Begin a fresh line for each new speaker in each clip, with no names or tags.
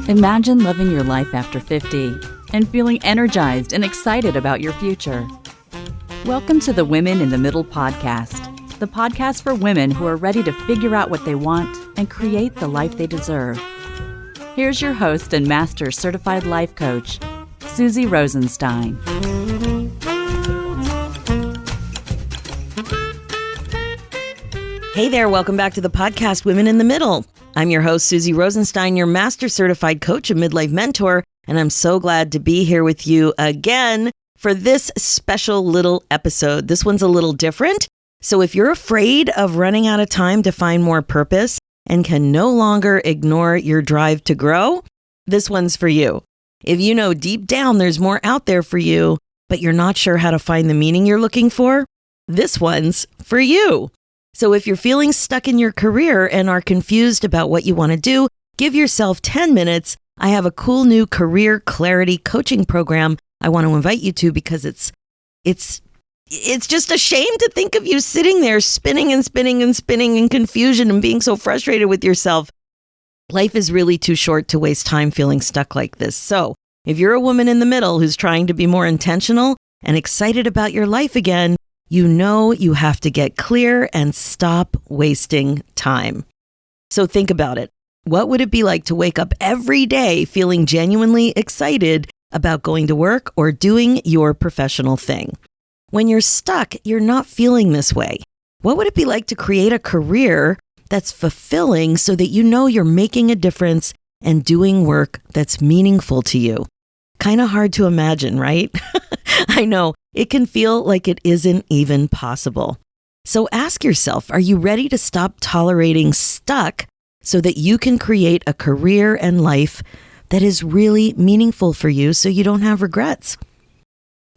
Imagine living your life after 50 and feeling energized and excited about your future. Welcome to the Women in the Middle podcast, the podcast for women who are ready to figure out what they want and create the life they deserve. Here's your host and Master Certified Life Coach, Susie Rosenstein.
Hey there, welcome back to the podcast, Women in the Middle. I'm your host, Susie Rosenstein, your Master Certified Coach and Midlife Mentor, and I'm so glad to be here with you again for this special little episode. This one's a little different, so if you're afraid of running out of time to find more purpose and can no longer ignore your drive to grow, this one's for you. If you know deep down there's more out there for you, but you're not sure how to find the meaning you're looking for, this one's for you. So if you're feeling stuck in your career and are confused about what you want to do, give yourself 10 minutes. I have a cool new career clarity coaching program I want to invite you to because it's just a shame to think of you sitting there spinning and spinning and spinning in confusion and being so frustrated with yourself. Life is really too short to waste time feeling stuck like this. So if you're a woman in the middle who's trying to be more intentional and excited about your life again, you know you have to get clear and stop wasting time. So think about it. What would it be like to wake up every day feeling genuinely excited about going to work or doing your professional thing? When you're stuck, you're not feeling this way. What would it be like to create a career that's fulfilling so that you know you're making a difference and doing work that's meaningful to you? Kind of hard to imagine, right? I know. It can feel like it isn't even possible. So ask yourself, are you ready to stop tolerating stuck so that you can create a career and life that is really meaningful for you so you don't have regrets?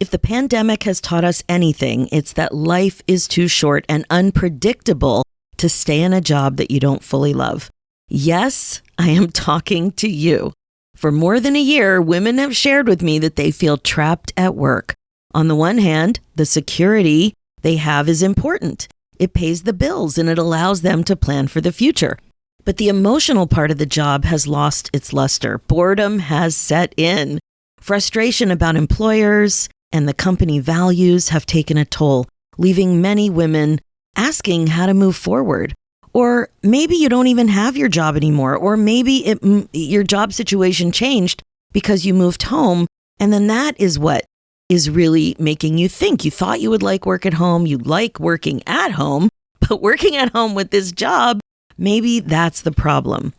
If the pandemic has taught us anything, it's that life is too short and unpredictable to stay in a job that you don't fully love. Yes, I am talking to you. For more than a year, women have shared with me that they feel trapped at work. On the one hand, the security they have is important. It pays the bills and it allows them to plan for the future. But the emotional part of the job has lost its luster. Boredom has set in. Frustration about employers and the company values have taken a toll, leaving many women asking how to move forward. Or maybe you don't even have your job anymore, or maybe your job situation changed because you moved home, and then that is what is really making you think. You thought you would like work at home, you like working at home, but working at home with this job, maybe that's the problem.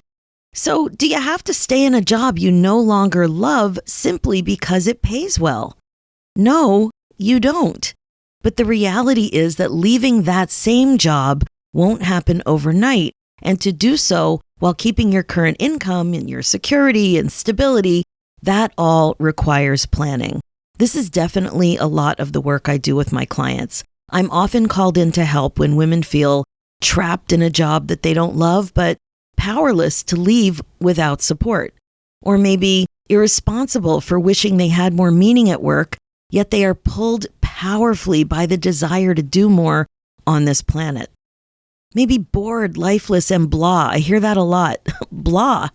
So do you have to stay in a job you no longer love simply because it pays well? No, you don't. But the reality is that leaving that same job won't happen overnight, and to do so while keeping your current income and your security and stability, that all requires planning. This is definitely a lot of the work I do with my clients. I'm often called in to help when women feel trapped in a job that they don't love, but powerless to leave without support. Or maybe irresponsible for wishing they had more meaning at work, yet they are pulled powerfully by the desire to do more on this planet. Maybe bored, lifeless, and blah. I hear that a lot. Blah.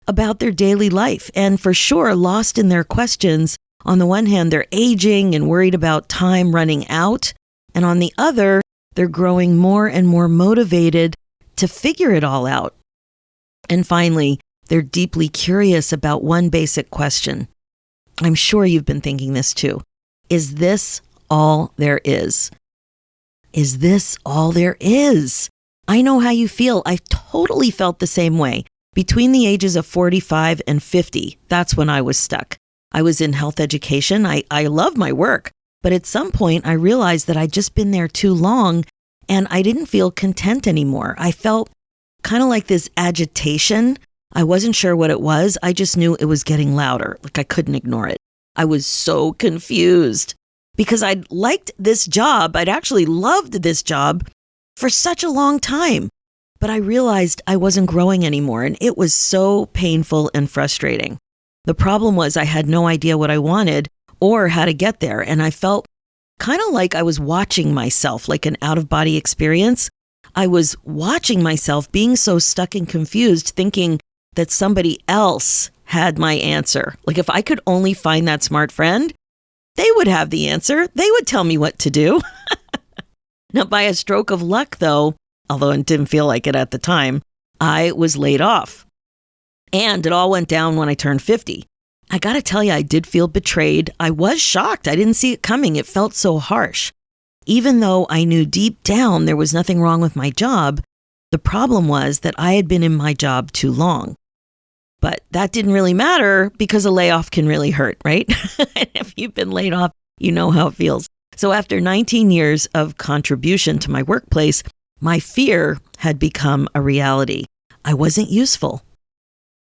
About their daily life, and for sure lost in their questions. On the one hand, they're aging and worried about time running out. And on the other, they're growing more and more motivated to figure it all out. And finally, they're deeply curious about one basic question. I'm sure you've been thinking this too. Is this all there is? Is this all there is? I know how you feel. I totally felt the same way. Between the ages of 45 and 50, that's when I was stuck. I was in health education. I love my work, but at some point I realized that I'd just been there too long and I didn't feel content anymore. I felt kind of like this agitation. I wasn't sure what it was. I just knew it was getting louder, like I couldn't ignore it. I was so confused because I'd liked this job. I'd actually loved this job for such a long time, but I realized I wasn't growing anymore and it was so painful and frustrating. The problem was I had no idea what I wanted or how to get there, and I felt kind of like I was watching myself, like an out-of-body experience. I was watching myself being so stuck and confused, thinking that somebody else had my answer. Like if I could only find that smart friend, they would have the answer. They would tell me what to do. Now, by a stroke of luck, though, although it didn't feel like it at the time, I was laid off. And it all went down when I turned 50. I got to tell you, I did feel betrayed. I was shocked. I didn't see it coming. It felt so harsh. Even though I knew deep down there was nothing wrong with my job, the problem was that I had been in my job too long. But that didn't really matter because a layoff can really hurt, right? If you've been laid off, you know how it feels. So after 19 years of contribution to my workplace, my fear had become a reality. I wasn't useful.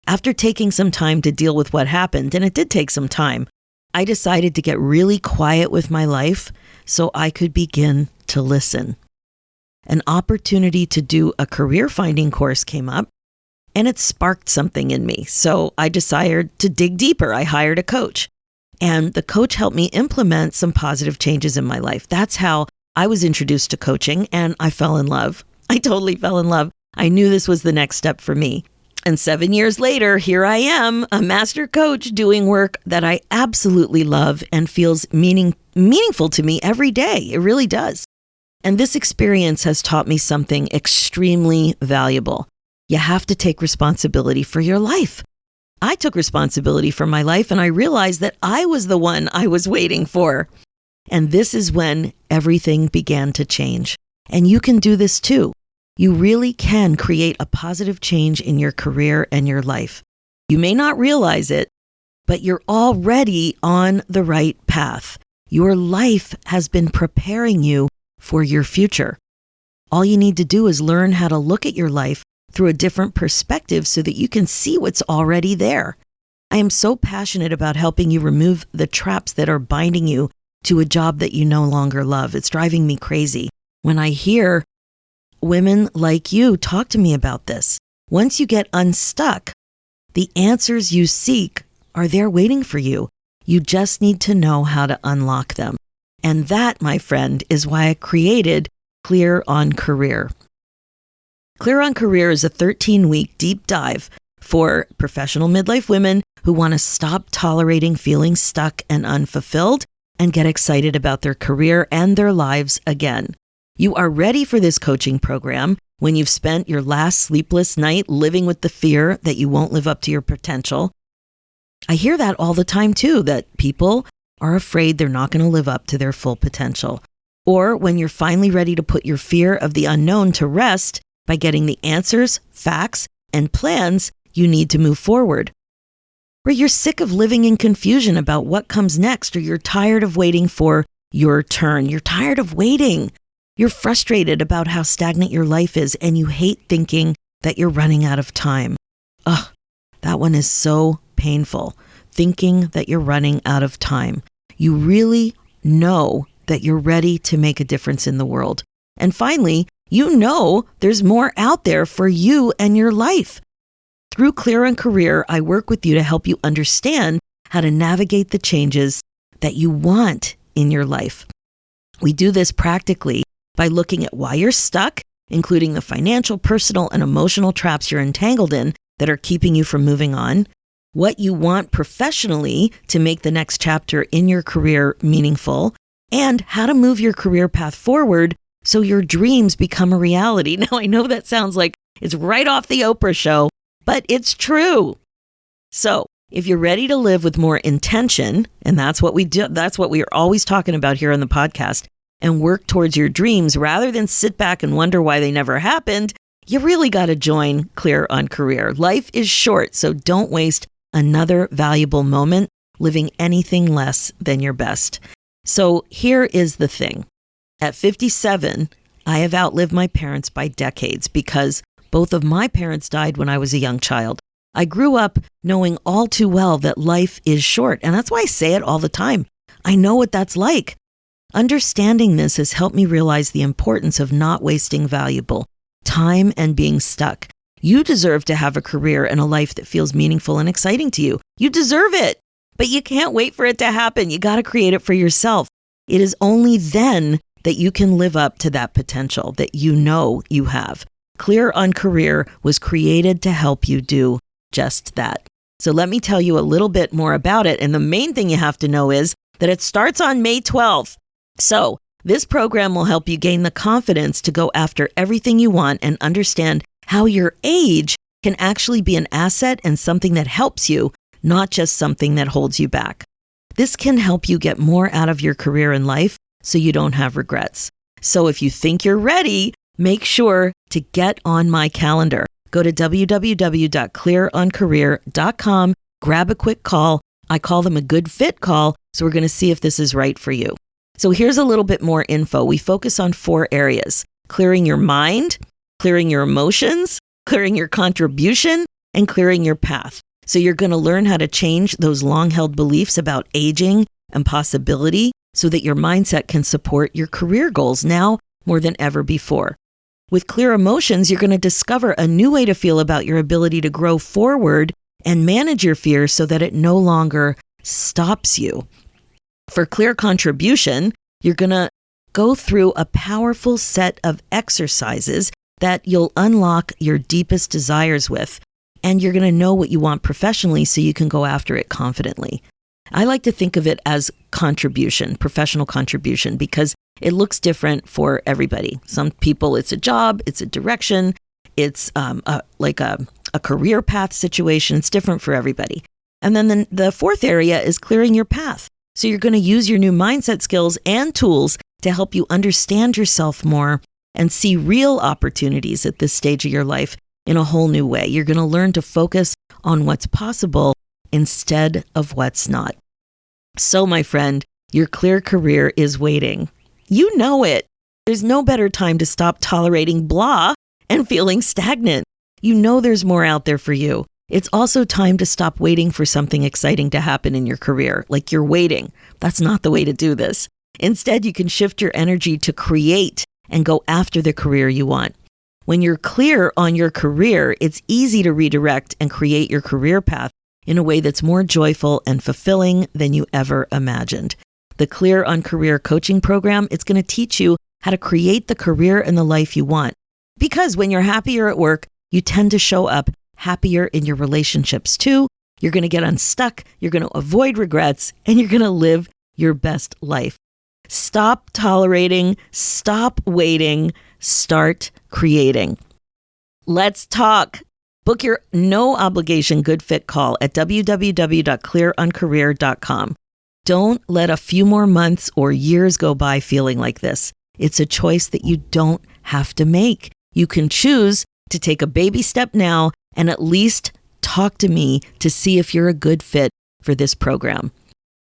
After taking some time to deal with what happened, and it did take some time, I decided to get really quiet with my life so I could begin to listen. An opportunity to do a career finding course came up, and it sparked something in me. So I decided to dig deeper. I hired a coach. And the coach helped me implement some positive changes in my life. That's how I was introduced to coaching, and I fell in love. I totally fell in love. I knew this was the next step for me. And 7 years later, here I am, a master coach doing work that I absolutely love and feels meaningful to me every day. It really does. And this experience has taught me something extremely valuable. You have to take responsibility for your life. I took responsibility for my life, and I realized that I was the one I was waiting for. And this is when everything began to change. And you can do this too. You really can create a positive change in your career and your life. You may not realize it, but you're already on the right path. Your life has been preparing you for your future. All you need to do is learn how to look at your life through a different perspective so that you can see what's already there. I am so passionate about helping you remove the traps that are binding you to a job that you no longer love. It's driving me crazy when I hear women like you talk to me about this. Once you get unstuck, the answers you seek are there waiting for you. You just need to know how to unlock them. And that, my friend, is why I created Clear on Career. Clear on Career is a 13-week deep dive for professional midlife women who want to stop tolerating feeling stuck and unfulfilled and get excited about their career and their lives again. You are ready for this coaching program when you've spent your last sleepless night living with the fear that you won't live up to your potential. I hear that all the time too, that people are afraid they're not going to live up to their full potential. Or when you're finally ready to put your fear of the unknown to rest by getting the answers, facts, and plans you need to move forward. Or you're sick of living in confusion about what comes next, or you're tired of waiting for your turn. You're tired of waiting. You're frustrated about how stagnant your life is, and you hate thinking that you're running out of time. Ugh, that one is so painful, thinking that you're running out of time. You really know that you're ready to make a difference in the world. And finally, you know there's more out there for you and your life. Through Clear on Career, I work with you to help you understand how to navigate the changes that you want in your life. We do this practically by looking at why you're stuck, including the financial, personal, and emotional traps you're entangled in that are keeping you from moving on, what you want professionally to make the next chapter in your career meaningful, and how to move your career path forward so your dreams become a reality. Now, I know that sounds like it's right off the Oprah show, but it's true. So if you're ready to live with more intention, and that's what we do, that's what we are always talking about here on the podcast, and work towards your dreams rather than sit back and wonder why they never happened, you really got to join Clear on Career. Life is short, so don't waste another valuable moment living anything less than your best. So here is the thing. At 57, I have outlived my parents by decades because both of my parents died when I was a young child. I grew up knowing all too well that life is short, and that's why I say it all the time. I know what that's like. Understanding this has helped me realize the importance of not wasting valuable time and being stuck. You deserve to have a career and a life that feels meaningful and exciting to you. You deserve it, but you can't wait for it to happen. You got to create it for yourself. It is only then that you can live up to that potential that you know you have. Clear on Career was created to help you do just that. So let me tell you a little bit more about it. And the main thing you have to know is that it starts on May 12th. So this program will help you gain the confidence to go after everything you want and understand how your age can actually be an asset and something that helps you, not just something that holds you back. This can help you get more out of your career and life so you don't have regrets. So if you think you're ready, make sure to get on my calendar. Go to www.clearoncareer.com, grab a quick call. I call them a good fit call, so we're going to see if this is right for you. So here's a little bit more info. We focus on 4 areas: clearing your mind, clearing your emotions, clearing your contribution, and clearing your path. So you're going to learn how to change those long-held beliefs about aging and possibility so that your mindset can support your career goals now more than ever before. With clear emotions, you're going to discover a new way to feel about your ability to grow forward and manage your fears so that it no longer stops you. For clear contribution, you're going to go through a powerful set of exercises that you'll unlock your deepest desires with, and you're going to know what you want professionally so you can go after it confidently. I like to think of it as contribution, professional contribution, because it looks different for everybody. Some people, it's a job, it's a direction, it's like a career path situation. It's different for everybody. And then the 4th area is clearing your path. So you're going to use your new mindset skills and tools to help you understand yourself more and see real opportunities at this stage of your life in a whole new way. You're going to learn to focus on what's possible instead of what's not. So, my friend, your clear career is waiting. You know it. There's no better time to stop tolerating blah and feeling stagnant. You know there's more out there for you. It's also time to stop waiting for something exciting to happen in your career, like you're waiting. That's not the way to do this. Instead, you can shift your energy to create and go after the career you want. When you're clear on your career, it's easy to redirect and create your career path in a way that's more joyful and fulfilling than you ever imagined. The Clear on Career coaching program, it's going to teach you how to create the career and the life you want. Because when you're happier at work, you tend to show up happier in your relationships too. You're going to get unstuck, you're going to avoid regrets, and you're going to live your best life. Stop tolerating, stop waiting, start creating. Let's talk. Book your no obligation good fit call at www.clearoncareer.com. Don't let a few more months or years go by feeling like this. It's a choice that you don't have to make. You can choose to take a baby step now and at least talk to me to see if you're a good fit for this program.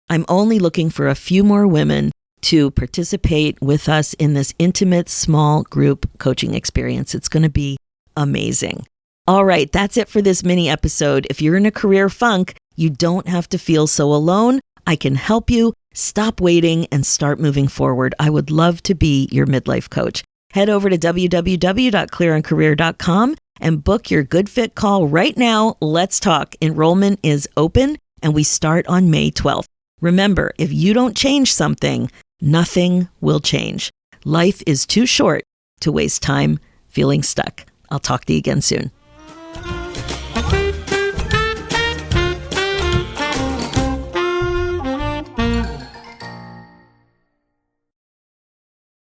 I'm only looking for a few more women to participate with us in this intimate small group coaching experience. It's going to be amazing. All right, that's it for this mini episode. If you're in a career funk, you don't have to feel so alone. I can help you stop waiting and start moving forward. I would love to be your midlife coach. Head over to www.clearoncareer.com and book your good fit call right now. Let's talk. Enrollment is open and we start on May 12th. Remember, if you don't change something, nothing will change. Life is too short to waste time feeling stuck. I'll talk to you again soon.